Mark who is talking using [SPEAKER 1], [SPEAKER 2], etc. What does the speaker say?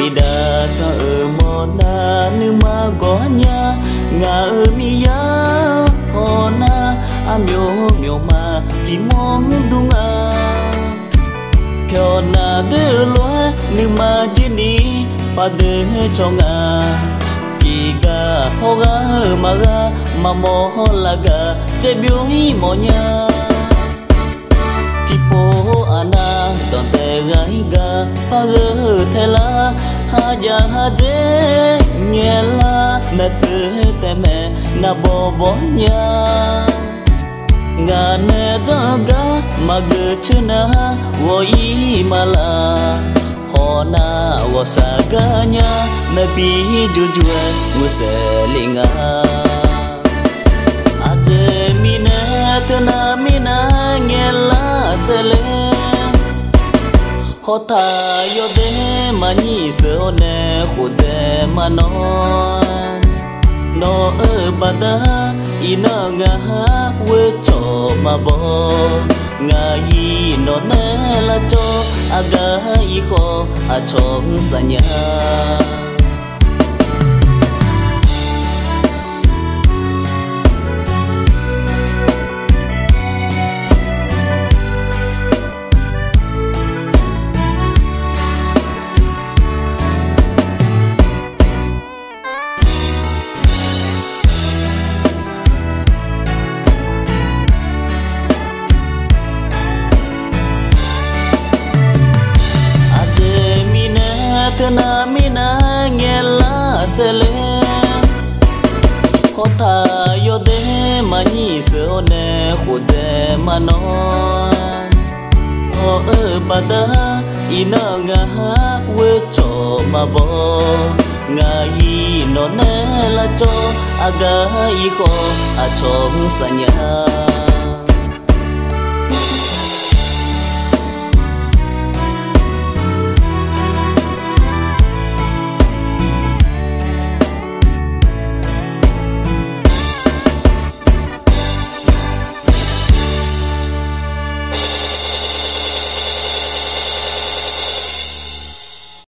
[SPEAKER 1] đã cho ở một na nữ mà có nhà ngà ở mi ya hồ na miêu miêu mà chỉ mong đúng phiền na đưa loa nữ mà chỉ đi và đưa cho ngà chỉ cả hồ gà mà mò là gà chạy biểu mò nhà chỉ phố ana đón tè gái gà pa gơ thế la ha ya ha dễ nhẹ la mẹ tư tè mẹ na bo nhà ngà nè cho gà mà gơ chứ na wo y mà la ho na wo sa gà nhà mẹ bi ju ju wo se linga ate mina tena mina nghe la se le ho tha yo de mà nhị sợ nè khu de mà nó ở bà ta ina nga we cho mà bo nga yi nó nè là cho aga i kho a chong sa nya na mina nghe la se le ho tha yo de mà nhị sợ nè khu de mà ho ở bà ta ina nga we cho mà bo nga yi nó nè là cho aga i kho a chong sa nya